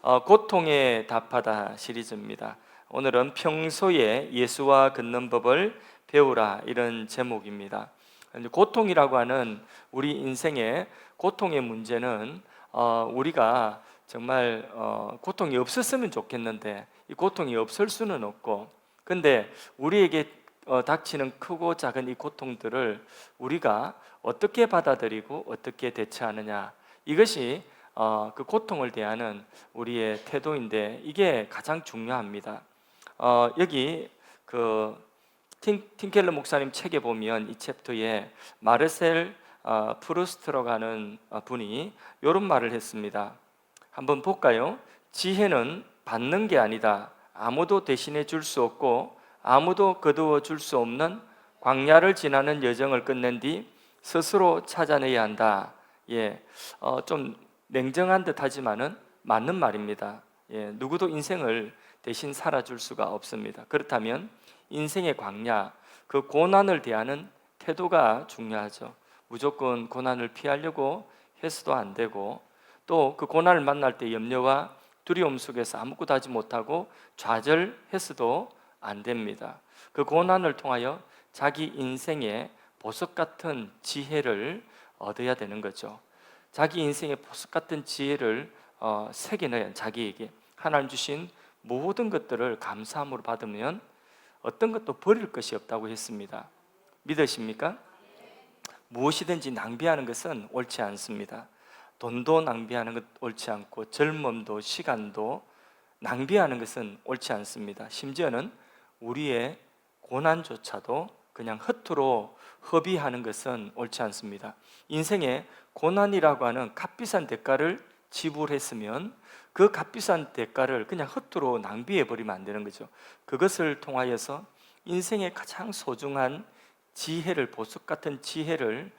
고통에 답하다 시리즈입니다. 오늘은 평소에 예수와 걷는 법을 배우라, 이런 제목입니다. 고통이라고 하는 우리 인생의 고통의 문제는 우리가 정말 고통이 없었으면 좋겠는데 이 고통이 없을 수는 없고, 근데 우리에게 닥치는 크고 작은 이 고통들을 우리가 어떻게 받아들이고 어떻게 대처하느냐, 이것이 그 고통을 대하는 우리의 태도인데, 이게 가장 중요합니다. 여기 그 팀켈러 목사님 책에 보면 이 챕터에 마르셀 프루스트라고 하는 분이 이런 말을 했습니다. 한번 볼까요? 지혜는 받는 게 아니다. 아무도 대신해 줄 수 없고 아무도 거두어 줄 수 없는 광야를 지나는 여정을 끝낸 뒤 스스로 찾아내야 한다. 좀 냉정한 듯 하지만은 맞는 말입니다. 누구도 인생을 대신 살아줄 수가 없습니다. 그렇다면 인생의 광야, 그 고난을 대하는 태도가 중요하죠. 무조건 고난을 피하려고 해서도 안 되고, 또 그 고난을 만날 때 염려와 두려움 속에서 아무것도 하지 못하고 좌절해서도 안 됩니다. 그 고난을 통하여 자기 인생의 보석 같은 지혜를 얻어야 되는 거죠. 자기 인생의 보석 같은 지혜를 새겨넣어야, 자기에게 하나님 주신 모든 것들을 감사함으로 받으면 어떤 것도 버릴 것이 없다고 했습니다. 믿으십니까? 무엇이든지 낭비하는 것은 옳지 않습니다. 돈도 낭비하는 것 옳지 않고, 젊음도 시간도 낭비하는 것은 옳지 않습니다. 심지어는 우리의 고난조차도 그냥 허투루 허비하는 것은 옳지 않습니다. 인생에 고난이라고 하는 값비싼 대가를 지불했으면 그 값비싼 대가를 그냥 허투루 낭비해 버리면 안 되는 거죠. 그것을 통하여서 인생의 가장 소중한 지혜를, 보석 같은 지혜를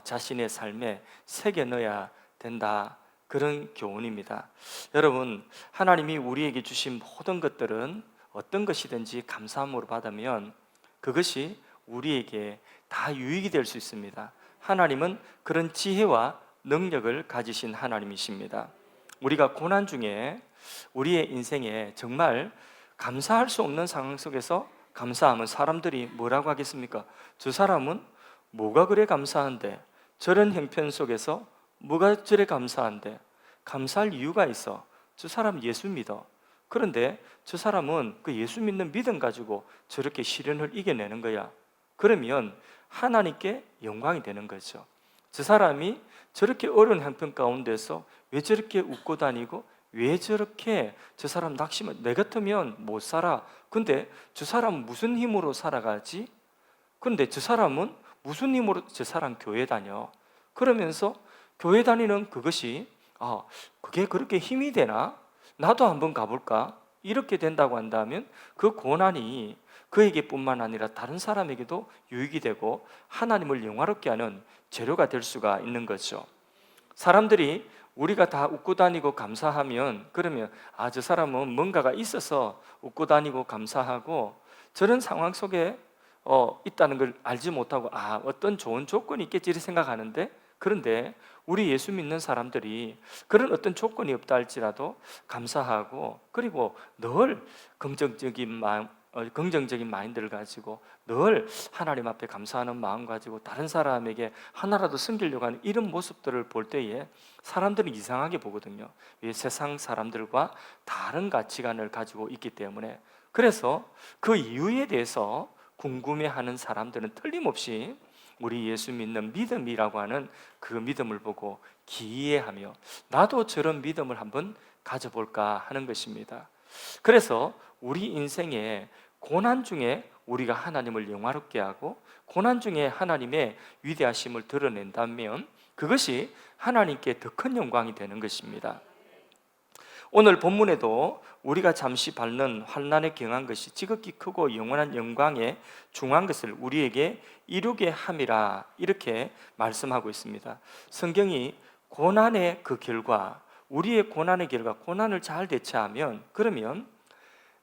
자신의 삶에 새겨 넣어야 된다, 그런 교훈입니다. 여러분, 하나님이 우리에게 주신 모든 것들은 어떤 것이든지 감사함으로 받으면 그것이 우리에게 다 유익이 될 수 있습니다. 하나님은 그런 지혜와 능력을 가지신 하나님이십니다. 우리가 고난 중에 우리의 인생에 정말 감사할 수 없는 상황 속에서 감사하면 사람들이 뭐라고 하겠습니까? 저 사람은 뭐가 그래 감사한데, 저런 형편 속에서 뭐가 저래 감사한데, 감사할 이유가 있어. 저 사람 예수 믿어. 그런데 저 사람은 그 예수 믿는 믿음 가지고 저렇게 시련을 이겨내는 거야. 그러면 하나님께 영광이 되는 거죠. 저 사람이 저렇게 어려운 형편 가운데서 왜 저렇게 웃고 다니고, 왜 저렇게 저 사람 낙심을, 내 같으면 못 살아. 근데 저 사람은 무슨 힘으로 살아가지? 근데 저 사람은 무슨 힘으로 저 사람 교회 다녀? 그러면서 교회 다니는 그것이 그게 그렇게 힘이 되나? 나도 한번 가볼까? 이렇게 된다고 한다면 그 고난이 그에게 뿐만 아니라 다른 사람에게도 유익이 되고 하나님을 영화롭게 하는 재료가 될 수가 있는 거죠. 사람들이 우리가 다 웃고 다니고 감사하면, 그러면 저 사람은 뭔가가 있어서 웃고 다니고 감사하고, 저런 상황 속에 있다는 걸 알지 못하고 어떤 좋은 조건이 있겠지 이렇게 생각하는데, 그런데 우리 예수 믿는 사람들이 그런 어떤 조건이 없다 할지라도 감사하고, 그리고 늘 긍정적인 마음, 긍정적인 마인드를 가지고 늘 하나님 앞에 감사하는 마음 가지고 다른 사람에게 하나라도 섬기려고 하는 이런 모습들을 볼 때에 사람들은 이상하게 보거든요. 왜? 세상 사람들과 다른 가치관을 가지고 있기 때문에. 그래서 그 이유에 대해서 궁금해하는 사람들은 틀림없이 우리 예수 믿는 믿음이라고 하는 그 믿음을 보고 기이해하며 나도 저런 믿음을 한번 가져볼까 하는 것입니다. 그래서 우리 인생에 고난 중에 우리가 하나님을 영화롭게 하고 고난 중에 하나님의 위대하심을 드러낸다면 그것이 하나님께 더 큰 영광이 되는 것입니다. 오늘 본문에도 우리가 잠시 밟는 환난에 경한 것이 지극히 크고 영원한 영광에 중한 것을 우리에게 이루게 함이라, 이렇게 말씀하고 있습니다. 성경이 고난의 그 결과, 우리의 고난의 결과, 고난을 잘 대처하면, 그러면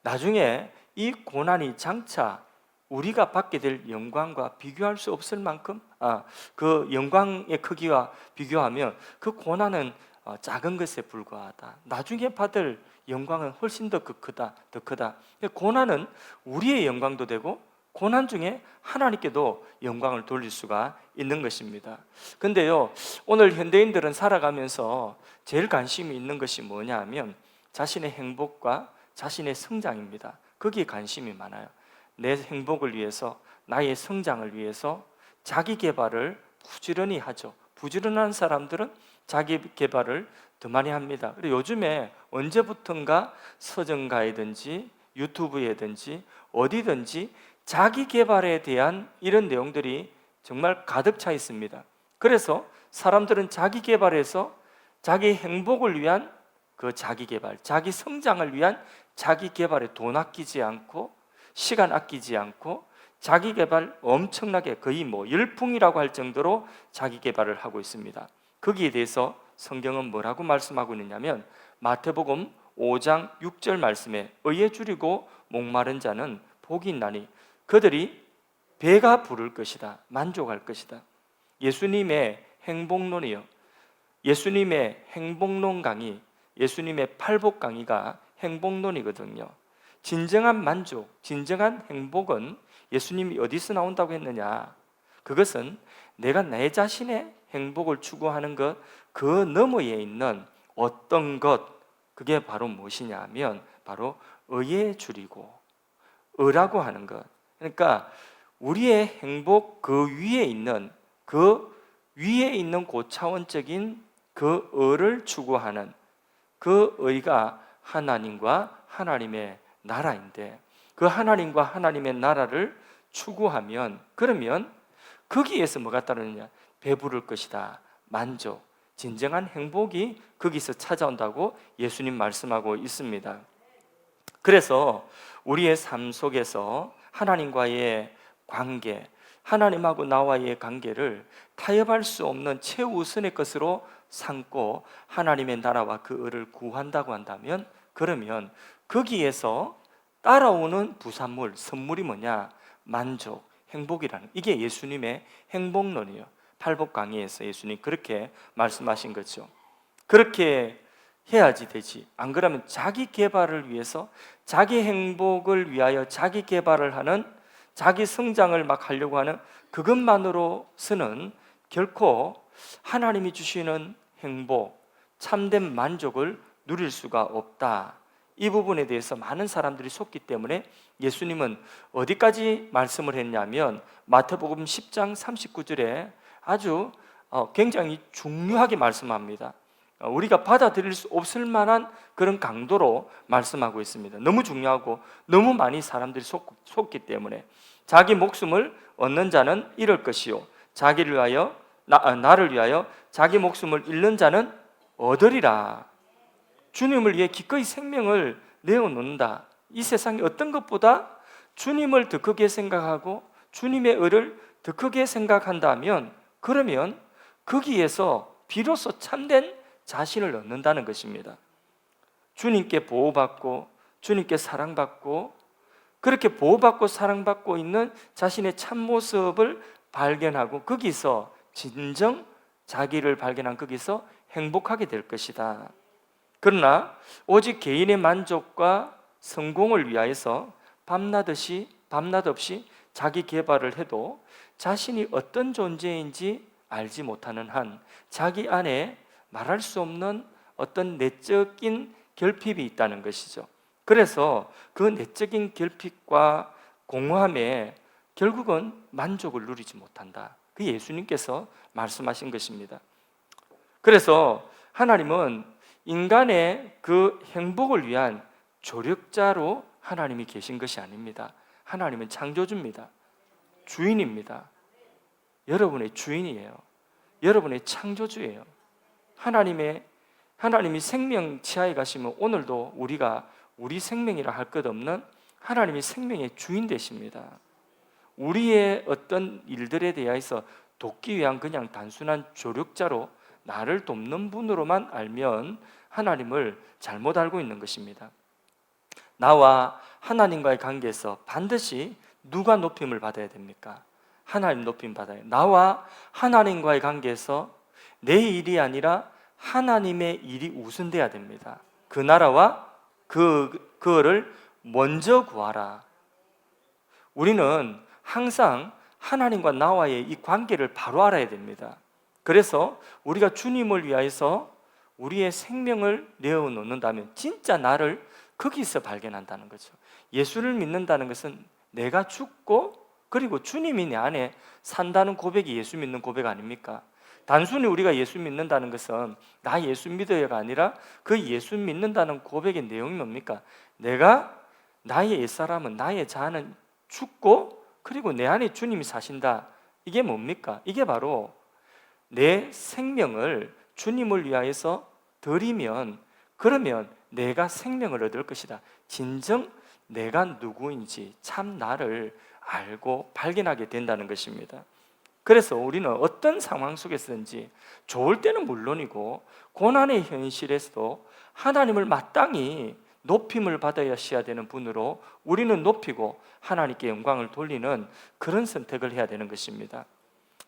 나중에 이 고난이 장차 우리가 받게 될 영광과 비교할 수 없을 만큼, 그 영광의 크기와 비교하면 그 고난은 작은 것에 불과하다. 나중에 받을 영광은 훨씬 더 크다. 고난은 우리의 영광도 되고 고난 중에 하나님께도 영광을 돌릴 수가 있는 것입니다. 근데요, 오늘 현대인들은 살아가면서 제일 관심이 있는 것이 뭐냐 하면 자신의 행복과 자신의 성장입니다. 거기에 관심이 많아요. 내 행복을 위해서, 나의 성장을 위해서 자기 개발을 부지런히 하죠. 부지런한 사람들은 자기 개발을 더 많이 합니다. 그리고 요즘에 언제부턴가 서점가에든지 유튜브에든지 어디든지 자기 개발에 대한 이런 내용들이 정말 가득 차 있습니다. 그래서 사람들은 자기 개발에서 자기 행복을 위한 그 자기 개발, 자기 성장을 위한 자기 개발에 돈 아끼지 않고 시간 아끼지 않고 자기 개발 엄청나게 거의 열풍이라고 할 정도로 자기 개발을 하고 있습니다. 거기에 대해서 성경은 뭐라고 말씀하고 있느냐면 마태복음 5장 6절 말씀에 의에 줄이고 목마른 자는 복이 있나니 그들이 배가 부를 것이다. 만족할 것이다. 예수님의 행복론이요. 예수님의 행복론 강의, 예수님의 팔복 강의가 행복론이거든요. 진정한 만족, 진정한 행복은 예수님이 어디서 나온다고 했느냐? 그것은 내가 내 자신의 행복을 추구하는 것, 그 너머에 있는 어떤 것, 그게 바로 무엇이냐 하면 바로 의에 줄이고 의라고 하는 것. 그러니까 우리의 행복 그 위에 있는 고차원적인 그 의를 추구하는 그 의가 하나님과 하나님의 나라인데 그 하나님과 하나님의 나라를 추구하면 그러면 거기에서 뭐가 따르느냐? 배부를 것이다. 만족, 진정한 행복이 거기서 찾아온다고 예수님 말씀하고 있습니다. 그래서 우리의 삶 속에서 하나님과의 관계, 하나님하고 나와의 관계를 타협할 수 없는 최우선의 것으로 삼고 하나님의 나라와 그 의를 구한다고 한다면 그러면 거기에서 따라오는 부산물, 선물이 뭐냐? 만족, 행복이라는, 이게 예수님의 행복론이에요. 팔복 강의에서 예수님 그렇게 말씀하신 거죠. 그렇게 해야지 되지. 안 그러면 자기 개발을 위해서, 자기 행복을 위하여 자기 개발을 하는, 자기 성장을 막 하려고 하는 그것만으로서는 결코 하나님이 주시는 행복, 참된 만족을 누릴 수가 없다. 이 부분에 대해서 많은 사람들이 속기 때문에 예수님은 어디까지 말씀을 했냐면 마태복음 10장 39절에 아주 굉장히 중요하게 말씀합니다. 우리가 받아들일 수 없을 만한 그런 강도로 말씀하고 있습니다. 너무 중요하고 너무 많이 사람들이 속기 때문에 자기 목숨을 얻는 자는 잃을 것이요 자기를 위하여 나를 위하여 자기 목숨을 잃는 자는 얻으리라. 주님을 위해 기꺼이 생명을 내어놓는다. 이 세상에 어떤 것보다 주님을 더 크게 생각하고 주님의 의를 더 크게 생각한다면 그러면 거기에서 비로소 참된 자신을 얻는다는 것입니다. 주님께 보호받고 주님께 사랑받고 그렇게 보호받고 사랑받고 있는 자신의 참모습을 발견하고 거기서 진정 자기를 발견한 거기서 행복하게 될 것이다. 그러나 오직 개인의 만족과 성공을 위하여서 밤낮 없이 자기 개발을 해도 자신이 어떤 존재인지 알지 못하는 한 자기 안에 말할 수 없는 어떤 내적인 결핍이 있다는 것이죠. 그래서 그 내적인 결핍과 공허함에 결국은 만족을 누리지 못한다. 그 예수님께서 말씀하신 것입니다. 그래서 하나님은 인간의 그 행복을 위한 조력자로 하나님이 계신 것이 아닙니다. 하나님은 창조주입니다. 주인입니다. 여러분의 주인이에요. 여러분의 창조주예요. 하나님이 생명 지하에 가시면 오늘도 우리가 우리 생명이라 할 것 없는 하나님이 생명의 주인 되십니다. 우리의 어떤 일들에 대해서 돕기 위한 그냥 단순한 조력자로 나를 돕는 분으로만 알면 하나님을 잘못 알고 있는 것입니다. 나와 하나님과의 관계에서 반드시 누가 높임을 받아야 됩니까? 하나님 높임 받아야. 나와 하나님과의 관계에서 내 일이 아니라 하나님의 일이 우선돼야 됩니다. 그 나라와 그거를 먼저 구하라. 우리는 항상 하나님과 나와의 이 관계를 바로 알아야 됩니다. 그래서 우리가 주님을 위하여서 우리의 생명을 내어놓는다면 진짜 나를 거기서 발견한다는 거죠. 예수를 믿는다는 것은 내가 죽고 그리고 주님이 내 안에 산다는 고백이 예수 믿는 고백 아닙니까? 단순히 우리가 예수 믿는다는 것은 나 예수 믿어야가 아니라 그 예수 믿는다는 고백의 내용이 뭡니까? 내가 나의 옛사람은 나의 자아는 죽고 그리고 내 안에 주님이 사신다. 이게 뭡니까? 이게 바로 내 생명을 주님을 위하여서 드리면 그러면 내가 생명을 얻을 것이다. 진정 내가 누구인지 참 나를 알고 발견하게 된다는 것입니다. 그래서 우리는 어떤 상황 속에서든지 좋을 때는 물론이고 고난의 현실에서도 하나님을 마땅히 높임을 받아야 되는 분으로 우리는 높이고 하나님께 영광을 돌리는 그런 선택을 해야 되는 것입니다.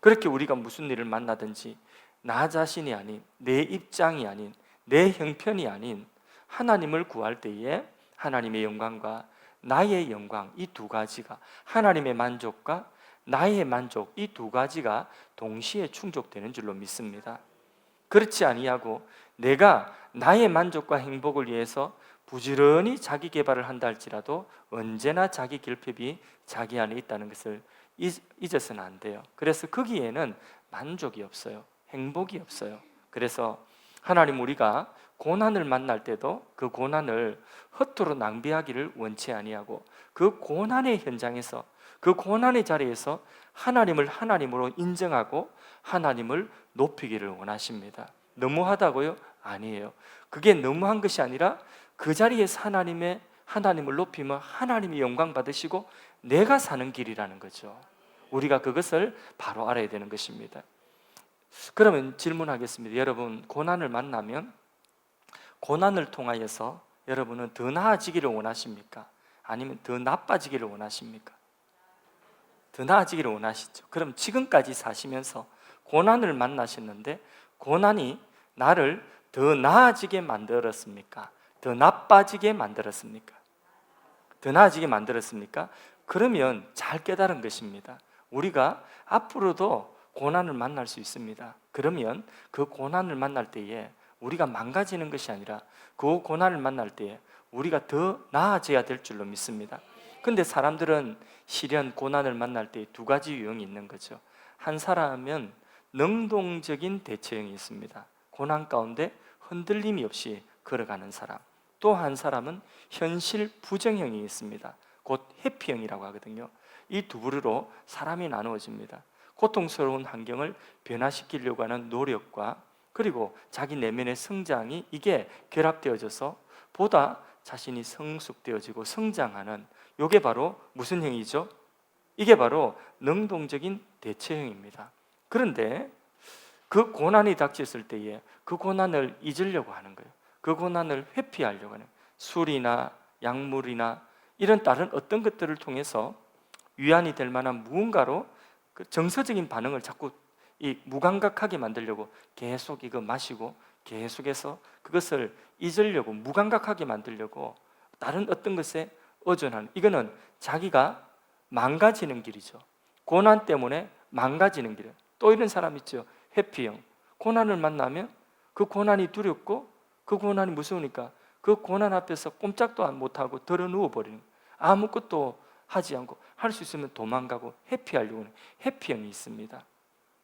그렇게 우리가 무슨 일을 만나든지 나 자신이 아닌 내 입장이 아닌 내 형편이 아닌 하나님을 구할 때에 하나님의 영광과 나의 영광 이 두 가지가 하나님의 만족과 나의 만족 이 두 가지가 동시에 충족되는 줄로 믿습니다. 그렇지 아니하고 내가 나의 만족과 행복을 위해서 부지런히 자기 개발을 한다 할지라도 언제나 자기 결핍이 자기 안에 있다는 것을 잊어서는 안 돼요. 그래서 거기에는 만족이 없어요. 행복이 없어요. 그래서 하나님 우리가 고난을 만날 때도 그 고난을 헛으로 낭비하기를 원치 아니하고 그 고난의 현장에서 그 고난의 자리에서 하나님을 하나님으로 인정하고 하나님을 높이기를 원하십니다. 너무하다고요? 아니에요. 그게 너무한 것이 아니라 그 자리에서 하나님을 높이면 하나님이 영광 받으시고 내가 사는 길이라는 거죠. 우리가 그것을 바로 알아야 되는 것입니다. 그러면 질문하겠습니다. 여러분 고난을 만나면 고난을 통하여서 여러분은 더 나아지기를 원하십니까? 아니면 더 나빠지기를 원하십니까? 더 나아지기를 원하시죠. 그럼 지금까지 사시면서 고난을 만나셨는데 고난이 나를 더 나아지게 만들었습니까? 더 나빠지게 만들었습니까? 더 나아지게 만들었습니까? 그러면 잘 깨달은 것입니다. 우리가 앞으로도 고난을 만날 수 있습니다. 그러면 그 고난을 만날 때에 우리가 망가지는 것이 아니라 그 고난을 만날 때에 우리가 더 나아져야 될 줄로 믿습니다. 근데 사람들은 시련, 고난을 만날 때 두 가지 유형이 있는 거죠. 한 사람은 능동적인 대처형이 있습니다. 고난 가운데 흔들림이 없이 걸어가는 사람. 또 한 사람은 현실 부정형이 있습니다. 곧 회피형이라고 하거든요. 이 두 부류로 사람이 나누어집니다. 고통스러운 환경을 변화시키려고 하는 노력과 그리고 자기 내면의 성장이 이게 결합되어져서 보다 자신이 성숙되어지고 성장하는 이게 바로 무슨 형이죠? 이게 바로 능동적인 대처형입니다. 그런데 그 고난이 닥쳤을 때에 그 고난을 잊으려고 하는 거예요. 그 고난을 회피하려고 하는 거예요. 술이나 약물이나 이런 다른 어떤 것들을 통해서 위안이 될 만한 무언가로 그 정서적인 반응을 자꾸 이 무감각하게 만들려고 계속 이거 마시고 계속해서 그것을 잊으려고 무감각하게 만들려고 다른 어떤 것에 의존하는 이거는 자기가 망가지는 길이죠. 고난 때문에 망가지는 길이에요. 또 이런 사람 있죠. 회피형. 고난을 만나면 그 고난이 두렵고 그 고난이 무서우니까 그 고난 앞에서 꼼짝도 못하고 들어 누워버리는 거예요. 아무것도 하지 않고 할 수 있으면 도망가고 회피하려고 하는 회피형이 있습니다.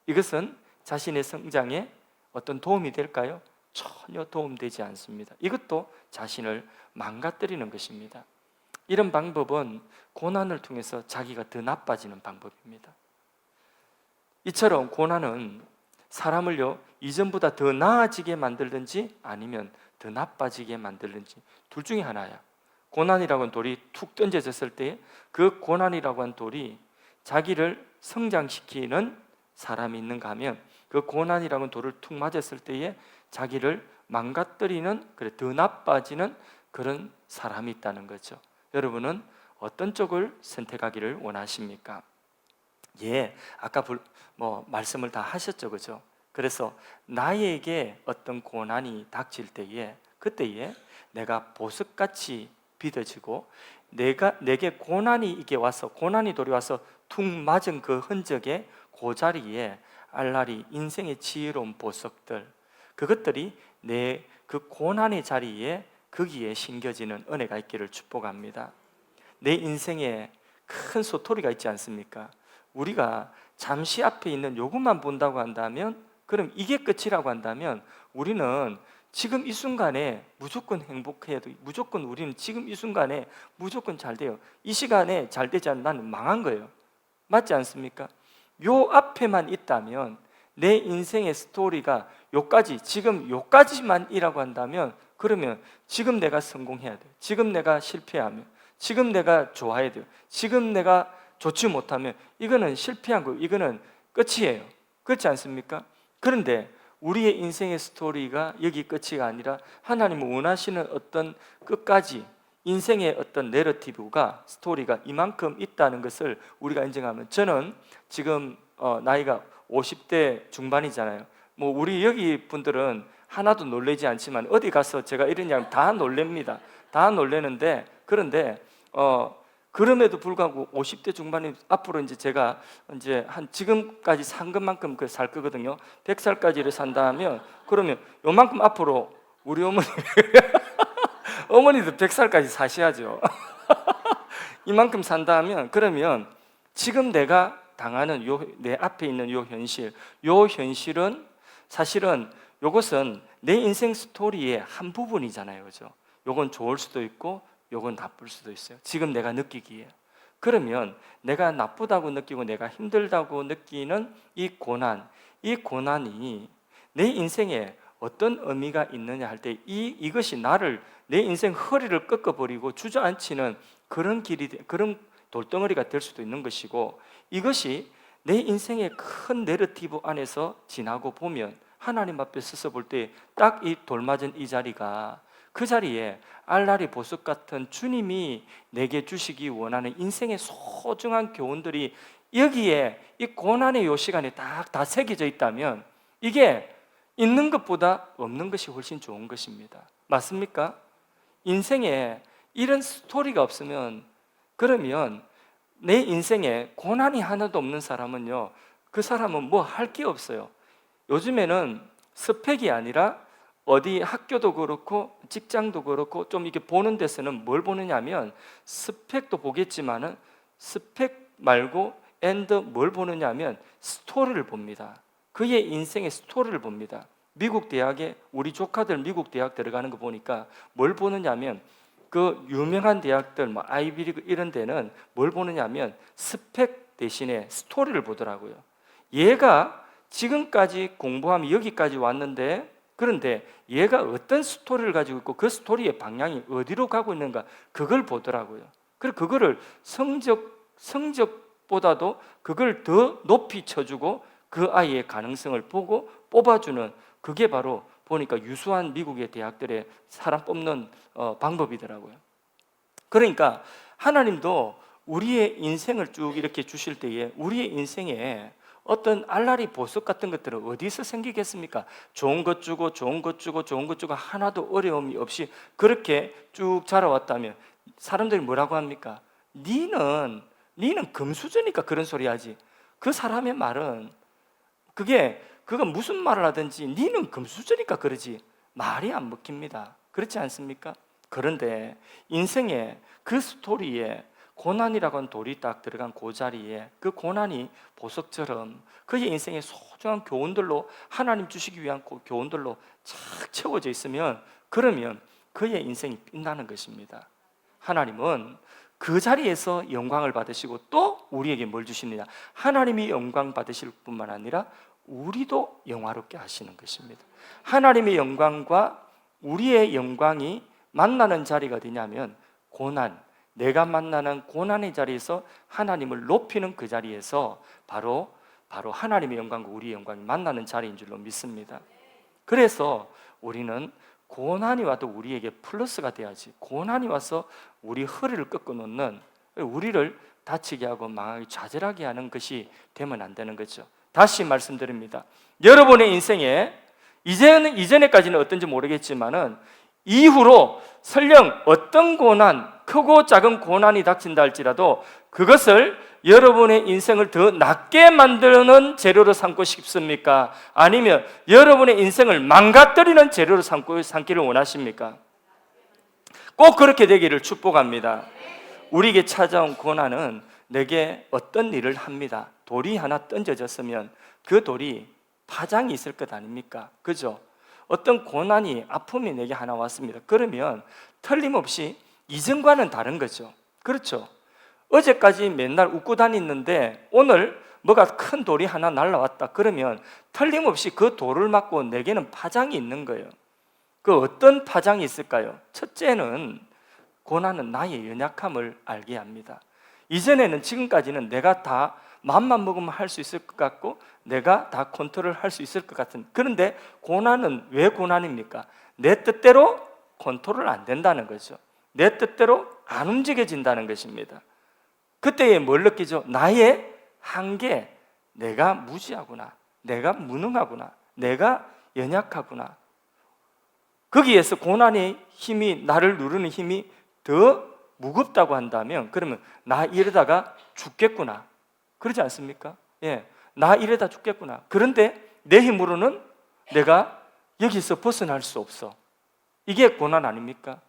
이것은 자신의 성장에 어떤 도움이 될까요? 전혀 도움되지 않습니다. 이것도 자신을 망가뜨리는 것입니다. 이런 방법은 고난을 통해서 자기가 더 나빠지는 방법입니다. 이처럼 고난은 사람을요 이전보다 더 나아지게 만들든지 아니면 더 나빠지게 만들든지 둘 중에 하나야. 고난이라고 하는 돌이 툭 던져졌을 때 그 고난이라고 하는 돌이 자기를 성장시키는 사람이 있는가 하면 그 고난이라고 하는 돌을 툭 맞았을 때에 자기를 망가뜨리는 그래 더 나빠지는 그런 사람이 있다는 거죠. 여러분은 어떤 쪽을 선택하기를 원하십니까? 예, 아까 말씀을 다 하셨죠, 그죠? 그래서 나에게 어떤 고난이 닥칠 때에 그때에 내가 보석같이 빚어지고 내게 고난이 이게 와서 고난이 도래와서 툭 맞은 그 흔적에 그 자리에 알라리 인생의 지혜로운 보석들 그것들이 내 그 고난의 자리에 거기에 심겨지는 은혜가 있기를 축복합니다. 내 인생에 큰 소토리가 있지 않습니까? 우리가 잠시 앞에 있는 요것만 본다고 한다면 그럼 이게 끝이라고 한다면 우리는 지금 이 순간에 무조건 행복해야 돼. 무조건 우리는 지금 이 순간에 무조건 잘 돼요. 이 시간에 잘 되지 않으면 나는 망한 거예요. 맞지 않습니까? 요 앞에만 있다면 내 인생의 스토리가 요까지 지금 요까지만이라고 한다면 그러면 지금 내가 성공해야 돼요. 지금 내가 실패하면 지금 내가 좋아야 돼요. 지금 내가 좋지 못하면 이거는 실패한 거예요. 이거는 끝이에요. 그렇지 않습니까? 그런데 우리의 인생의 스토리가 여기 끝이 아니라 하나님은 원하시는 어떤 끝까지 인생의 어떤 내러티브가 스토리가 이만큼 있다는 것을 우리가 인정하면 저는 지금 나이가 50대 중반이잖아요. 뭐 우리 여기 분들은 하나도 놀라지 않지만 어디 가서 제가 이러냐면 다 놀랍니다. 다 놀라는데 그런데 그럼에도 불구하고 50대 중반이 앞으로 이제 제가 이제 한 지금까지 산 것만큼 살 거거든요. 100살까지를 산다 하면 그러면 요만큼 앞으로 우리 어머니 어머니도 100살까지 사셔야죠. 이만큼 산다 하면 그러면 지금 내가 당하는 내 앞에 있는 요 현실은 사실은 요것은 내 인생 스토리의 한 부분이잖아요. 그죠? 요건 좋을 수도 있고 요건 나쁠 수도 있어요. 지금 내가 느끼기에. 그러면 내가 나쁘다고 느끼고 내가 힘들다고 느끼는 이 고난이 내 인생에 어떤 의미가 있느냐 할 때 이것이 나를 내 인생 허리를 꺾어버리고 주저앉히는 그런 그런 돌덩어리가 될 수도 있는 것이고 이것이 내 인생의 큰 내러티브 안에서 지나고 보면 하나님 앞에 서서 볼 때 딱 이 돌맞은 이 자리가 그 자리에 알라리 보석 같은 주님이 내게 주시기 원하는 인생의 소중한 교훈들이 여기에 이 고난의 요 시간에 딱 다 새겨져 있다면 이게 있는 것보다 없는 것이 훨씬 좋은 것입니다. 맞습니까? 인생에 이런 스토리가 없으면 그러면 내 인생에 고난이 하나도 없는 사람은요 그 사람은 뭐 할 게 없어요. 요즘에는 스펙이 아니라 어디 학교도 그렇고 직장도 그렇고 좀 이렇게 보는 데서는 뭘 보느냐면 스펙도 보겠지만은 스펙 말고 뭘 보느냐면 스토리를 봅니다. 그의 인생의 스토리를 봅니다. 미국 대학에 우리 조카들 미국 대학 들어가는 거 보니까 뭘 보느냐면 그 유명한 대학들 뭐 아이비리그 이런 데는 뭘 보느냐면 스펙 대신에 스토리를 보더라고요. 얘가 지금까지 공부하면 여기까지 왔는데 그런데 얘가 어떤 스토리를 가지고 있고 그 스토리의 방향이 어디로 가고 있는가 그걸 보더라고요. 그리고 그거를 성적보다도 그걸 더 높이 쳐주고 그 아이의 가능성을 보고 뽑아주는 그게 바로 보니까 유수한 미국의 대학들의 사람 뽑는 방법이더라고요. 그러니까 하나님도 우리의 인생을 쭉 이렇게 주실 때에 우리의 인생에 어떤 알라리 보석 같은 것들은 어디서 생기겠습니까? 좋은 것 주고 좋은 것 주고 좋은 것 주고 하나도 어려움이 없이 그렇게 쭉 자라왔다면 사람들이 뭐라고 합니까? 니는 금수저니까 그런 소리 하지. 그 사람의 말은 그가 무슨 말을 하든지 니는 금수저니까 그러지 말이 안 먹힙니다. 그렇지 않습니까? 그런데 인생의 그 스토리에 고난이라고 하는 돌이 딱 들어간 그 자리에 그 고난이 보석처럼 그의 인생의 소중한 교훈들로 하나님 주시기 위한 그 교훈들로 착 채워져 있으면 그러면 그의 인생이 빛나는 것입니다. 하나님은 그 자리에서 영광을 받으시고 또 우리에게 뭘 주십니다. 하나님이 영광 받으실 뿐만 아니라 우리도 영화롭게 하시는 것입니다. 하나님의 영광과 우리의 영광이 만나는 자리가 어디냐면 고난, 내가 만나는 고난의 자리에서 하나님을 높이는 그 자리에서 바로 하나님의 영광과 우리의 영광이 만나는 자리인 줄로 믿습니다. 그래서 우리는 고난이 와도 우리에게 플러스가 돼야지 고난이 와서 우리 허리를 꺾어놓는 우리를 다치게 하고 망하게 좌절하게 하는 것이 되면 안 되는 거죠. 다시 말씀드립니다. 여러분의 인생에 이전에까지는 어떤지 모르겠지만은 이후로 설령 어떤 고난, 크고 작은 고난이 닥친다 할지라도 그것을 여러분의 인생을 더 낫게 만드는 재료로 삼고 싶습니까? 아니면 여러분의 인생을 망가뜨리는 재료로 삼기를 원하십니까? 꼭 그렇게 되기를 축복합니다. 우리에게 찾아온 고난은 내게 어떤 일을 합니다. 돌이 하나 던져졌으면 그 돌이 파장이 있을 것 아닙니까? 그죠? 어떤 고난이, 아픔이 내게 하나 왔습니다. 그러면 틀림없이 이전과는 다른 거죠. 그렇죠? 어제까지 맨날 웃고 다녔는데 오늘 뭐가 큰 돌이 하나 날라왔다. 그러면 틀림없이 그 돌을 맞고 내게는 파장이 있는 거예요. 그 어떤 파장이 있을까요? 첫째는 고난은 나의 연약함을 알게 합니다. 이전에는, 지금까지는 내가 다 맘만 먹으면 할 수 있을 것 같고 내가 다 컨트롤 할 수 있을 것 같은, 그런데 고난은 왜 고난입니까? 내 뜻대로 컨트롤 안 된다는 거죠. 내 뜻대로 안 움직여진다는 것입니다. 그때에 뭘 느끼죠? 나의 한계, 내가 무지하구나, 내가 무능하구나, 내가 연약하구나. 거기에서 고난의 힘이, 나를 누르는 힘이 더 무겁다고 한다면, 그러면 나 이러다가 죽겠구나, 그러지 않습니까? 예, 나 이러다 죽겠구나. 그런데 내 힘으로는 내가 여기서 벗어날 수 없어. 이게 고난 아닙니까?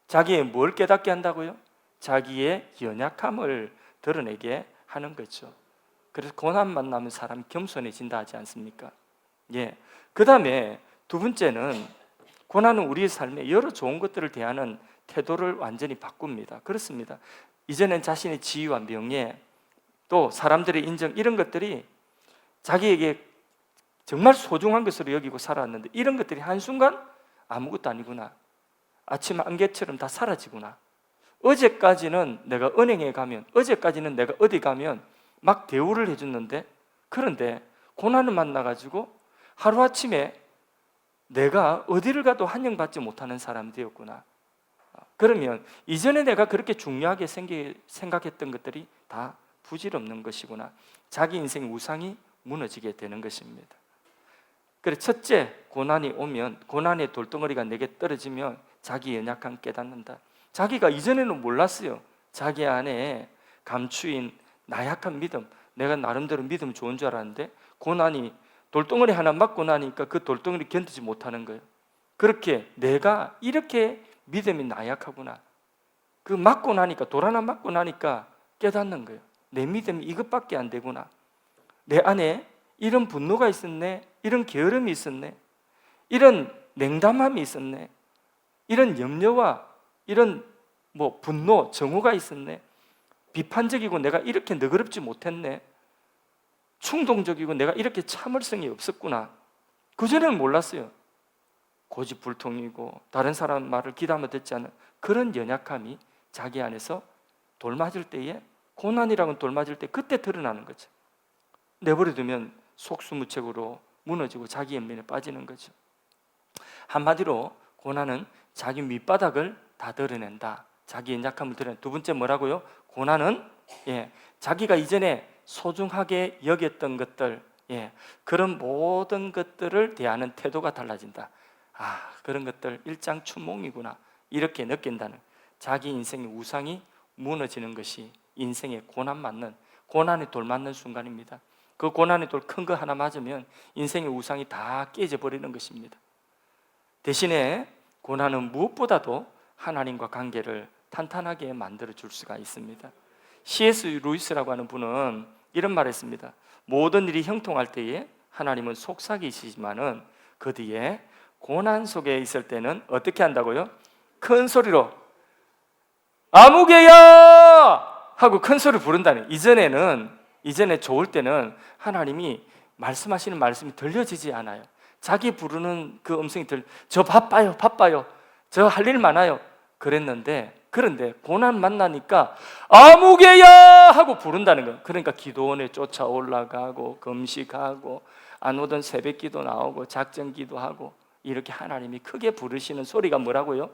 자기의 뭘 깨닫게 한다고요? 자기의 연약함을 드러내게 하는 거죠. 그래서 고난 만나면 사람 겸손해진다 하지 않습니까? 예. 그 다음에 두 번째는, 고난은 우리의 삶에 여러 좋은 것들을 대하는 태도를 완전히 바꿉니다. 그렇습니다. 이전엔 자신의 지위와 명예, 또 사람들의 인정, 이런 것들이 자기에게 정말 소중한 것으로 여기고 살았는데 이런 것들이 한순간 아무것도 아니구나, 아침 안개처럼 다 사라지구나. 어제까지는 내가 은행에 가면, 어제까지는 내가 어디 가면 막 대우를 해줬는데, 그런데 고난을 만나가지고 하루아침에 내가 어디를 가도 환영받지 못하는 사람이 되었구나. 그러면 이전에 내가 그렇게 중요하게 생각했던 것들이 다 부질없는 것이구나. 자기 인생의 우상이 무너지게 되는 것입니다. 그래서 첫째, 고난이 오면, 고난의 돌덩어리가 내게 떨어지면 자기 연약함 깨닫는다. 자기가 이전에는 몰랐어요. 자기 안에 감추인 나약한 믿음, 내가 나름대로 믿음 좋은 줄 알았는데 고난이, 돌덩어리 하나 맞고 나니까 그 돌덩어리 견디지 못하는 거예요. 그렇게 내가 이렇게 믿음이 나약하구나, 그 맞고 나니까, 돌 하나 맞고 나니까 깨닫는 거예요. 내 믿음이 이것밖에 안 되구나. 내 안에 이런 분노가 있었네, 이런 게으름이 있었네, 이런 냉담함이 있었네, 이런 염려와 이런 분노, 정오가 있었네, 비판적이고 내가 이렇게 너그럽지 못했네, 충동적이고 내가 이렇게 참을성이 없었구나. 그전에는 몰랐어요. 고집불통이고 다른 사람 말을 귀담아 듣지 않은 그런 연약함이 자기 안에서 돌 맞을 때에, 고난이라고는 돌 맞을 때 그때 드러나는 거죠. 내버려두면 속수무책으로 무너지고 자기 연민에 빠지는 거죠. 한마디로 고난은 자기 밑바닥을 다 드러낸다. 자기 연약함을 드러낸다. 두 번째 뭐라고요? 고난은 자기가 이전에 소중하게 여겼던 것들, 그런 모든 것들을 대하는 태도가 달라진다. 아, 그런 것들 일장춘몽이구나, 이렇게 느낀다는, 자기 인생의 우상이 무너지는 것이 인생의 고난 맞는, 고난의 돌 맞는 순간입니다. 그 고난의 돌 큰 거 하나 맞으면 인생의 우상이 다 깨져버리는 것입니다. 대신에 고난은 무엇보다도 하나님과 관계를 탄탄하게 만들어 줄 수가 있습니다. C.S. 루이스라고 하는 분은 이런 말을 했습니다. 모든 일이 형통할 때에 하나님은 속삭이시지만은 그 뒤에 고난 속에 있을 때는 어떻게 한다고요? 큰 소리로 아무개야! 하고 큰 소리를 부른다는. 이전에 좋을 때는 하나님이 말씀하시는 말씀이 들려지지 않아요. 자기 부르는 그 음성이 저 바빠요, 저 할 일 많아요, 그랬는데, 그런데 고난 만나니까 아무개야! 하고 부른다는 거예요. 그러니까 기도원에 쫓아 올라가고 금식하고 안 오던 새벽기도 나오고 작전기도 하고, 이렇게 하나님이 크게 부르시는 소리가 뭐라고요?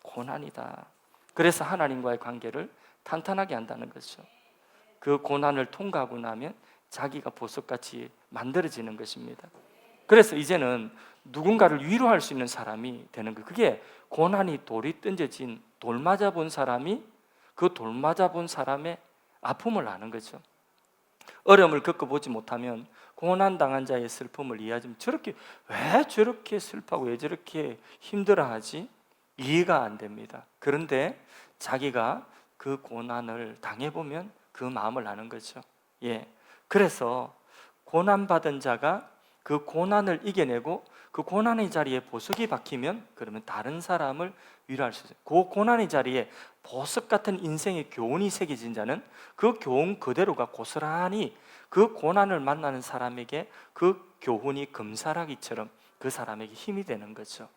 고난이다. 그래서 하나님과의 관계를 탄탄하게 한다는 거죠. 그 고난을 통과하고 나면 자기가 보석같이 만들어지는 것입니다. 그래서 이제는 누군가를 위로할 수 있는 사람이 되는 거예요. 그게 고난이 돌이 던져진 돌 맞아 본 사람이 그 돌 맞아 본 사람의 아픔을 아는 거죠. 어려움을 겪어보지 못하면 고난 당한 자의 슬픔을 이해하지 저렇게 왜 저렇게 슬퍼하고 왜 저렇게 힘들어하지? 이해가 안 됩니다. 그런데 자기가 그 고난을 당해보면 그 마음을 아는 거죠. 예. 그래서 고난받은 자가 그 고난을 이겨내고 그 고난의 자리에 보석이 박히면 그러면 다른 사람을 위로할 수 있어요. 그 고난의 자리에 보석 같은 인생의 교훈이 새겨진 자는 그 교훈 그대로가 고스란히 그 고난을 만나는 사람에게 그 교훈이 금사라기처럼 그 사람에게 힘이 되는 거죠.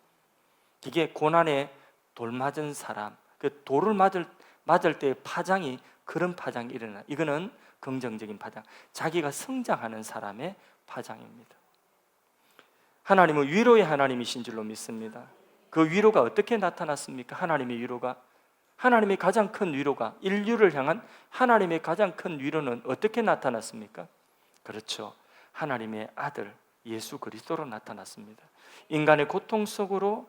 이게 고난에 돌 맞은 사람, 그 돌을 맞을 때의 파장이 그런 파장이 일어나. 이거는 긍정적인 파장, 자기가 성장하는 사람의 파장입니다. 하나님은 위로의 하나님이신 줄로 믿습니다. 그 위로가 어떻게 나타났습니까? 하나님의 위로가, 하나님의 가장 큰 위로가, 인류를 향한 하나님의 가장 큰 위로는 어떻게 나타났습니까? 그렇죠, 하나님의 아들 예수 그리스도로 나타났습니다. 인간의 고통 속으로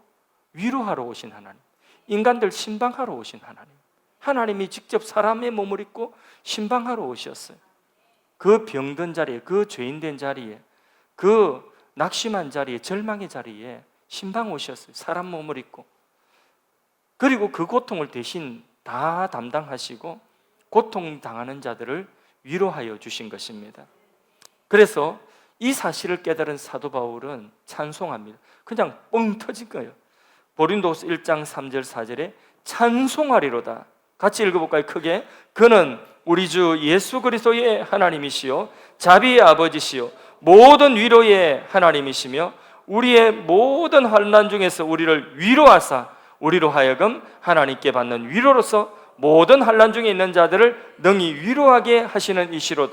위로하러 오신 하나님, 인간들 신방하러 오신 하나님, 하나님이 직접 사람의 몸을 입고 신방하러 오셨어요. 그 병든 자리에, 그 죄인된 자리에, 그 낙심한 자리에, 절망의 자리에 신방 오셨어요. 사람 몸을 입고. 그리고 그 고통을 대신 다 담당하시고 고통당하는 자들을 위로하여 주신 것입니다. 그래서 이 사실을 깨달은 사도 바울은 찬송합니다. 그냥 뻥 터진 거예요. 고린도서 1장 3절 4절에 찬송하리로다. 같이 읽어볼까요? 크게. 그는 우리 주 예수 그리스도의 하나님이시요 자비의 아버지시요 모든 위로의 하나님이시며 우리의 모든 환난 중에서 우리를 위로하사 우리로 하여금 하나님께 받는 위로로서 모든 환난 중에 있는 자들을 능히 위로하게 하시는 이시로.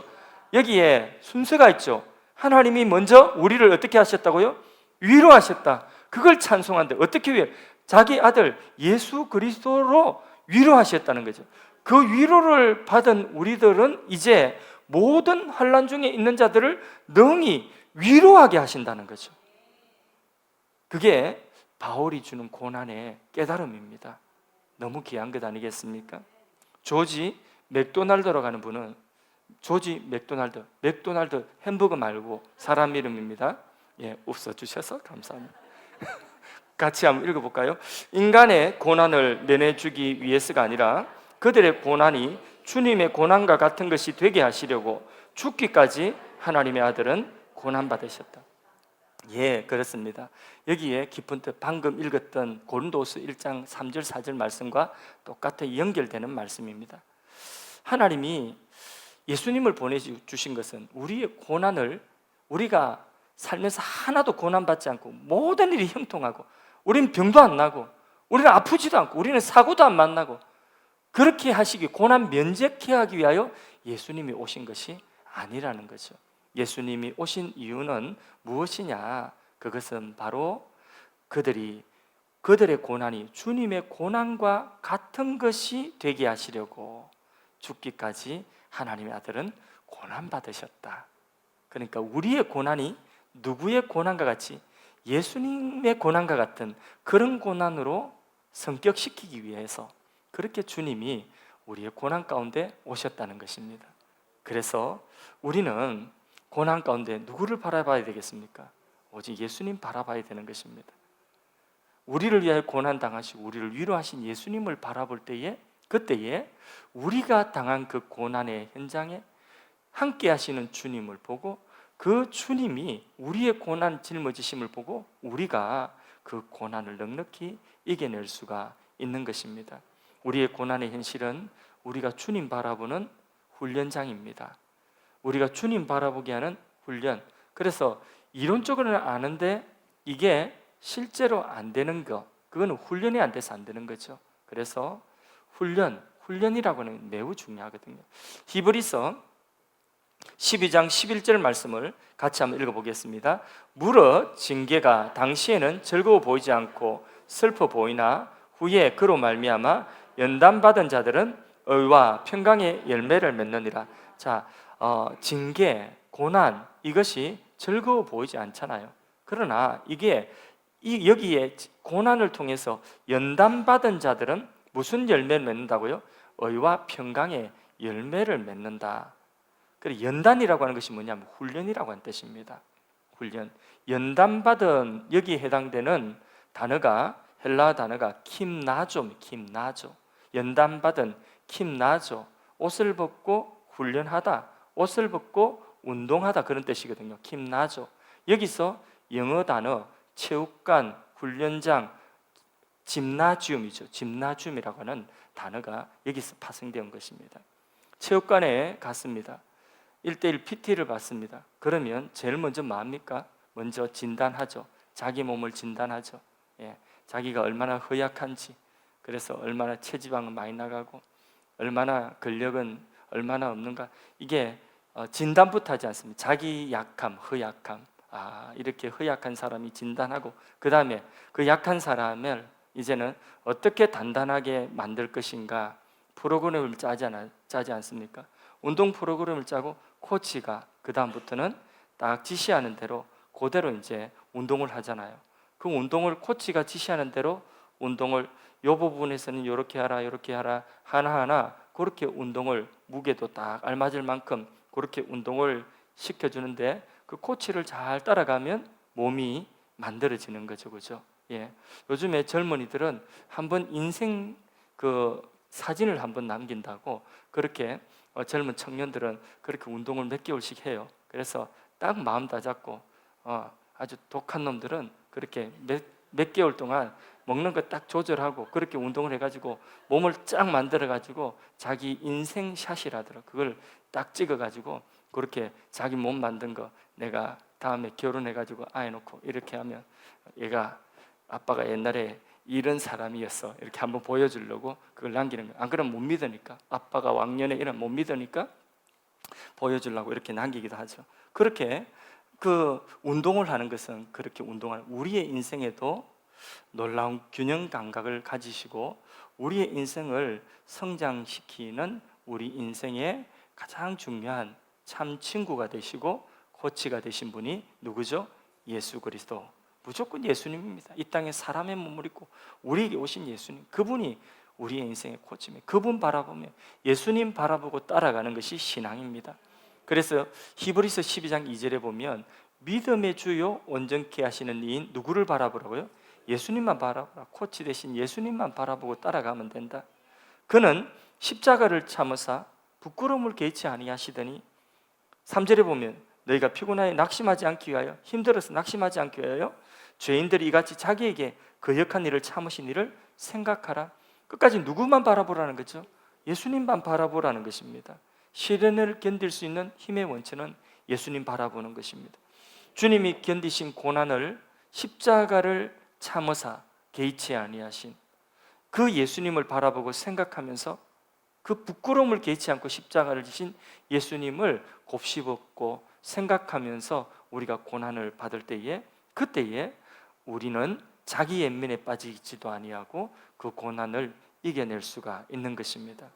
여기에 순서가 있죠. 하나님이 먼저 우리를 어떻게 하셨다고요? 위로하셨다. 그걸 찬송하는데 어떻게 위로? 자기 아들 예수 그리스도로 위로하셨다는 거죠. 그 위로를 받은 우리들은 이제 모든 환난 중에 있는 자들을 능히 위로하게 하신다는 거죠. 그게 바울이 주는 고난의 깨달음입니다. 너무 귀한 것 아니겠습니까? 조지 맥도날드로 가는 분은, 조지 맥도날드 햄버거 말고 사람 이름입니다. 예, 웃어주셔서 감사합니다. 같이 한번 읽어볼까요? 인간의 고난을 면해주기 위해서가 아니라 그들의 고난이 주님의 고난과 같은 것이 되게 하시려고 죽기까지 하나님의 아들은 고난받으셨다. 예, 그렇습니다. 여기에 깊은 뜻, 방금 읽었던 고린도서 1장 3절 4절 말씀과 똑같이 연결되는 말씀입니다. 하나님이 예수님을 보내주신 것은 우리의 고난을, 우리가 살면서 하나도 고난받지 않고 모든 일이 형통하고 우리는 병도 안 나고 우리는 아프지도 않고 우리는 사고도 안 만나고 그렇게 하시기, 고난 면제케 하기 위하여 예수님이 오신 것이 아니라는 거죠. 예수님이 오신 이유는 무엇이냐? 그것은 바로 그들의 고난이 주님의 고난과 같은 것이 되게 하시려고 죽기까지 하나님의 아들은 고난받으셨다. 그러니까 우리의 고난이 누구의 고난과 같이 예수님의 고난과 같은 그런 고난으로 성격시키기 위해서 그렇게 주님이 우리의 고난 가운데 오셨다는 것입니다. 그래서 우리는 고난 가운데 누구를 바라봐야 되겠습니까? 오직 예수님 바라봐야 되는 것입니다. 우리를 위하여 고난 당하시고 우리를 위로하신 예수님을 바라볼 때에, 그때에 우리가 당한 그 고난의 현장에 함께 하시는 주님을 보고 그 주님이 우리의 고난 짊어지심을 보고 우리가 그 고난을 넉넉히 이겨낼 수가 있는 것입니다. 우리의 고난의 현실은 우리가 주님 바라보는 훈련장입니다. 우리가 주님 바라보게 하는 훈련. 그래서 이론적으로는 아는데 이게 실제로 안 되는 거, 그거는 훈련이 안 돼서 안 되는 거죠. 그래서 훈련이라고 하는 매우 중요하거든요. 히브리서 12장 11절 말씀을 같이 한번 읽어보겠습니다. 무릇 징계가 당시에는 즐거워 보이지 않고 슬퍼 보이나 후에 그로 말미암아 연단받은 자들은 의와 평강의 열매를 맺느니라. 자, 징계, 고난, 이것이 즐거워 보이지 않잖아요. 그러나 이게 여기에 고난을 통해서 연단받은 자들은 무슨 열매를 맺는다고요? 의와 평강의 열매를 맺는다. 그래, 연단이라고 하는 것이 뭐냐면 훈련이라고 하는 뜻입니다. 훈련. 연단받은, 여기에 해당되는 단어가, 헬라 단어가 킴나조. 연단받은 킴나조. 옷을 벗고 훈련하다, 옷을 벗고 운동하다, 그런 뜻이거든요. 킴나조. 여기서 영어 단어 체육관, 훈련장, 짐나지움이죠. 짐나지움이라고 하는 단어가 여기서 파생된 것입니다. 체육관에 갔습니다. 1:1 PT를 받습니다. 그러면 제일 먼저 뭡니까? 먼저 진단하죠. 자기 몸을 진단하죠. 자기가 얼마나 허약한지, 그래서 얼마나 체지방은 많이 나가고 얼마나 근력은 얼마나 없는가, 이게 진단부터 하지 않습니다. 자기 약함, 허약함, 이렇게 허약한 사람이 진단하고, 그 다음에 그 약한 사람을 이제는 어떻게 단단하게 만들 것인가 프로그램을 짜지 않습니까? 운동 프로그램을 짜고 코치가 그 다음부터는 딱 지시하는 대로 그대로 이제 운동을 하잖아요. 그 운동을 코치가 지시하는 대로 운동을, 이 부분에서는 이렇게 하라, 이렇게 하라, 하나하나 그렇게 운동을, 무게도 딱 알맞을 만큼 그렇게 운동을 시켜주는데, 그 코치를 잘 따라가면 몸이 만들어지는 거죠, 그죠? 요즘에 젊은이들은 한번 인생 그 사진을 한번 남긴다고, 그렇게 젊은 청년들은 그렇게 운동을 몇 개월씩 해요. 그래서 딱 마음 다잡고, 아주 독한 놈들은 그렇게 몇 개월 동안 먹는 거 딱 조절하고 그렇게 운동을 해가지고 몸을 쫙 만들어가지고 자기 인생 샷이라더라, 그걸 딱 찍어가지고 그렇게 자기 몸 만든 거 내가 다음에 결혼해가지고 아이 놓고 이렇게 하면 얘가 아빠가 옛날에 이런 사람이었어, 이렇게 한번 보여주려고 그걸 남기는 거야. 안 그러면 못 믿으니까, 아빠가 왕년에 이런 못 믿으니까 보여주려고 이렇게 남기기도 하죠. 그렇게 그 운동을 하는 것은, 그렇게 운동하는, 우리의 인생에도 놀라운 균형 감각을 가지시고 우리의 인생을 성장시키는 우리 인생의 가장 중요한 참 친구가 되시고 코치가 되신 분이 누구죠? 예수 그리스도. 무조건 예수님입니다. 이 땅에 사람의 몸을 입고 우리에게 오신 예수님, 그분이 우리의 인생의 코치입니다. 그분 바라보며 예수님 바라보고 따라가는 것이 신앙입니다. 그래서 히브리서 12장 2절에 보면 믿음의 주요 온전케 하시는 이인 누구를 바라보라고요? 예수님만 바라보라. 코치 대신 예수님만 바라보고 따라가면 된다. 그는 십자가를 참으사 부끄러움을 개의치 아니하시더니, 3절에 보면 너희가 피곤하여 낙심하지 않기 위하여, 힘들어서 낙심하지 않기 위하여 죄인들이 이같이 자기에게 거역한 일을 참으신 일을 생각하라. 끝까지 누구만 바라보라는 거죠? 예수님만 바라보라는 것입니다. 시련을 견딜 수 있는 힘의 원천은 예수님 바라보는 것입니다. 주님이 견디신 고난을, 십자가를 참으사 개의치 아니하신 그 예수님을 바라보고 생각하면서 그 부끄러움을 개의치 않고 십자가를 지신 예수님을 곱씹었고 생각하면서 우리가 고난을 받을 때에, 그때에 우리는 자기 연민에 빠지지도 아니하고 그 고난을 이겨낼 수가 있는 것입니다.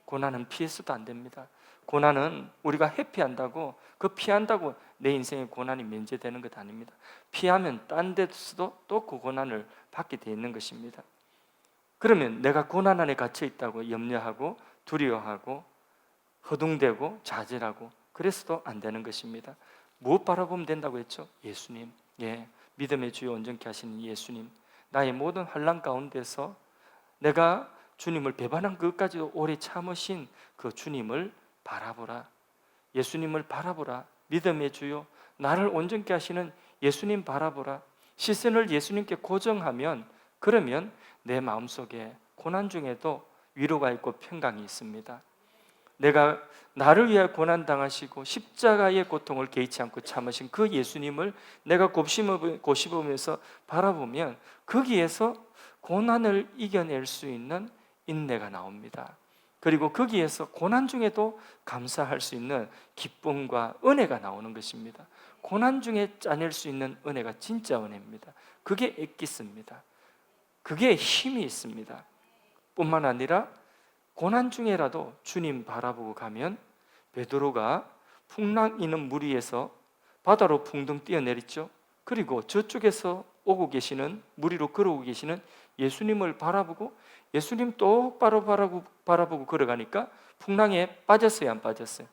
고난은 피해서도 안 됩니다. 고난은 우리가 회피한다고, 그 피한다고 내 인생의 고난이 면제되는 것 아닙니다. 피하면 딴 데서도 또 그 고난을 받게 되어 있는 것입니다. 그러면 내가 고난 안에 갇혀 있다고 염려하고 두려워하고 허둥대고 좌절하고 그래서도 안 되는 것입니다. 무엇 바라보면 된다고 했죠? 예수님. 믿음의 주요 온전케 하시는 예수님. 나의 모든 환난 가운데서 내가 주님을 배반한 것까지도 오래 참으신 그 주님을 바라보라. 예수님을 바라보라. 믿음의 주요, 나를 온전케 하시는 예수님 바라보라. 시선을 예수님께 고정하면, 그러면 내 마음속에 고난 중에도 위로가 있고 평강이 있습니다. 내가 나를 위하여 고난당하시고 십자가의 고통을 개의치 않고 참으신 그 예수님을 내가 곱씹으면서 바라보면 거기에서 고난을 이겨낼 수 있는 인내가 나옵니다. 그리고 거기에서 고난 중에도 감사할 수 있는 기쁨과 은혜가 나오는 것입니다. 고난 중에 짜낼 수 있는 은혜가 진짜 은혜입니다. 그게 엑기스입니다. 그게 힘이 있습니다. 뿐만 아니라 고난 중에라도 주님 바라보고 가면, 베드로가 풍랑 있는 물 위에서 바다로 풍덩 뛰어내렸죠. 그리고 저쪽에서 오고 계시는, 물 위로 걸어오고 계시는 예수님을 바라보고 예수님 똑바로 바라보고 걸어가니까 풍랑에 빠졌어요, 안 빠졌어요?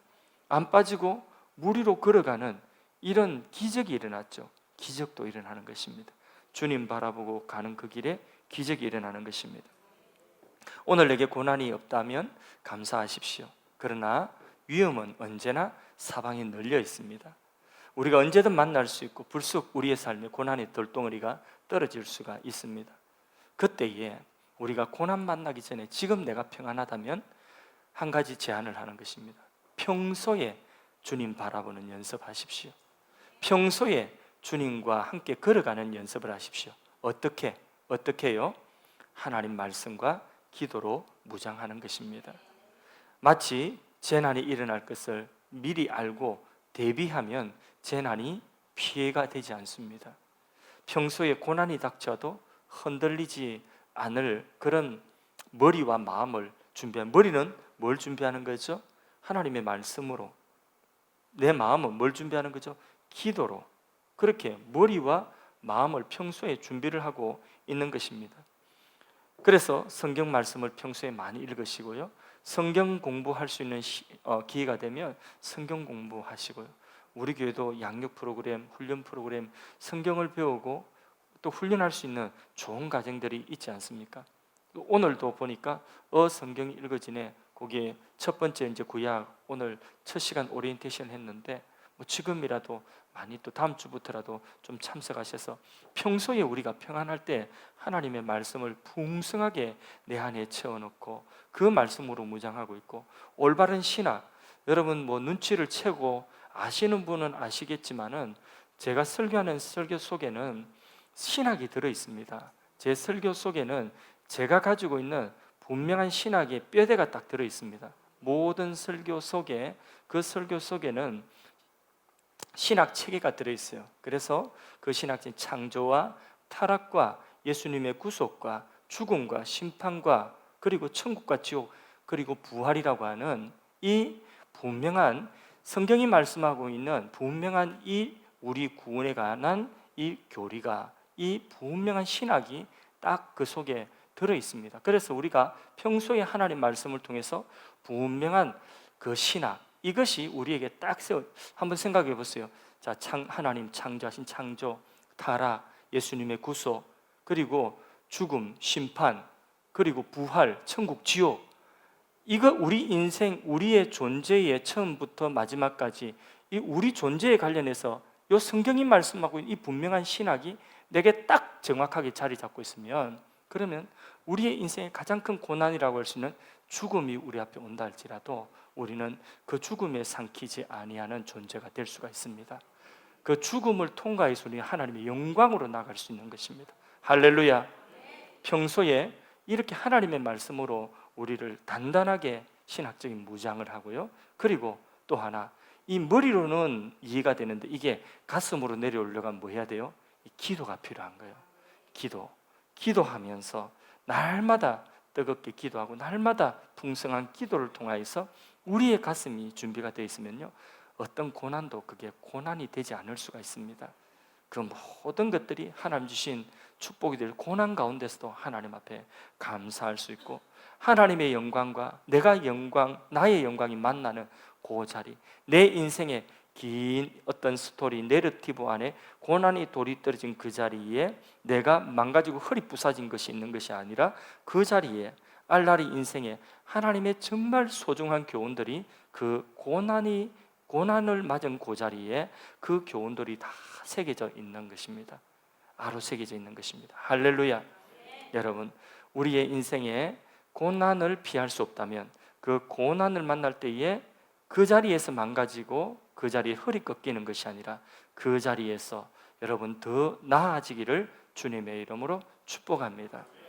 안 빠지고 물 위로 걸어가는 이런 기적이 일어났죠. 기적도 일어나는 것입니다. 주님 바라보고 가는 그 길에 기적이 일어나는 것입니다. 오늘 내게 고난이 없다면 감사하십시오. 그러나 위험은 언제나 사방에 널려 있습니다. 우리가 언제든 만날 수 있고 불쑥 우리의 삶에 고난의 돌덩어리가 떨어질 수가 있습니다. 그때에 우리가 고난 만나기 전에 지금 내가 평안하다면 한 가지 제안을 하는 것입니다. 평소에 주님 바라보는 연습하십시오. 평소에 주님과 함께 걸어가는 연습을 하십시오. 어떻게요? 하나님 말씀과 기도로 무장하는 것입니다. 마치 재난이 일어날 것을 미리 알고 대비하면 재난이 피해가 되지 않습니다. 평소에 고난이 닥쳐도 흔들리지 않을 그런 머리와 마음을 준비한, 머리는 뭘 준비하는 거죠? 하나님의 말씀으로. 내 마음은 뭘 준비하는 거죠? 기도로. 그렇게 머리와 마음을 평소에 준비를 하고 있는 것입니다. 그래서 성경 말씀을 평소에 많이 읽으시고요, 성경 공부할 수 있는 기회가 되면 성경 공부하시고요, 우리 교회도 양육 프로그램, 훈련 프로그램, 성경을 배우고 또 훈련할 수 있는 좋은 과정들이 있지 않습니까? 오늘도 보니까 성경이 읽어지네, 거기에 첫 번째 이제 구약, 오늘 첫 시간 오리엔테이션 했는데 지금이라도 많이, 또 다음 주부터라도 좀 참석하셔서 평소에 우리가 평안할 때 하나님의 말씀을 풍성하게 내 안에 채워놓고 그 말씀으로 무장하고 있고, 올바른 신학, 여러분 눈치를 채고 아시는 분은 아시겠지만은 제가 설교하는 설교 속에는 신학이 들어 있습니다. 제 설교 속에는 제가 가지고 있는 분명한 신학의 뼈대가 딱 들어 있습니다. 모든 설교 속에, 그 설교 속에는 신학 체계가 들어 있어요. 그래서 그 신학적인 창조와 타락과 예수님의 구속과 죽음과 심판과 그리고 천국과 지옥 그리고 부활이라고 하는 이 분명한, 성경이 말씀하고 있는 분명한 이 우리 구원에 관한 이 교리가, 이 분명한 신학이 딱 그 속에 들어 있습니다. 그래서 우리가 평소에 하나님 말씀을 통해서 분명한 그 신학, 이것이 우리에게 딱 세워, 한번 생각해 보세요. 자, 하나님 창조하신 창조, 타락, 예수님의 구속, 그리고 죽음, 심판, 그리고 부활, 천국, 지옥, 이거 우리 인생, 우리의 존재의 처음부터 마지막까지 이 우리 존재에 관련해서 이 성경이 말씀하고 있는 이 분명한 신학이 내게 딱 정확하게 자리 잡고 있으면, 그러면 우리의 인생의 가장 큰 고난이라고 할 수 있는 죽음이 우리 앞에 온다 할지라도 우리는 그 죽음에 삼키지 아니하는 존재가 될 수가 있습니다. 그 죽음을 통과해서 우리는 하나님의 영광으로 나갈 수 있는 것입니다. 할렐루야. 평소에 이렇게 하나님의 말씀으로 우리를 단단하게 신학적인 무장을 하고요, 그리고 또 하나, 이 머리로는 이해가 되는데 이게 가슴으로 내려오려면 뭐 해야 돼요? 기도가 필요한 거예요. 기도하면서 날마다 뜨겁게 기도하고 날마다 풍성한 기도를 통하여서 우리의 가슴이 준비가 되어 있으면요, 어떤 고난도 그게 고난이 되지 않을 수가 있습니다. 그 모든 것들이 하나님 주신 축복이 될 고난 가운데서도 하나님 앞에 감사할 수 있고, 하나님의 영광과 나의 영광이 만나는 그 자리, 내 인생의 긴 어떤 스토리, 내러티브 안에 고난이 돌이 떨어진 그 자리에 내가 망가지고 허리 부사진 것이 있는 것이 아니라 그 자리에 알라리 인생에 하나님의 정말 소중한 교훈들이, 그 고난을 맞은 그 자리에 그 교훈들이 다 새겨져 있는 것입니다. 아로 새겨져 있는 것입니다. 할렐루야. 여러분, 우리의 인생에 고난을 피할 수 없다면 그 고난을 만날 때에 그 자리에서 망가지고 그 자리에 허리 꺾이는 것이 아니라 그 자리에서 여러분 더 나아지기를 주님의 이름으로 축복합니다.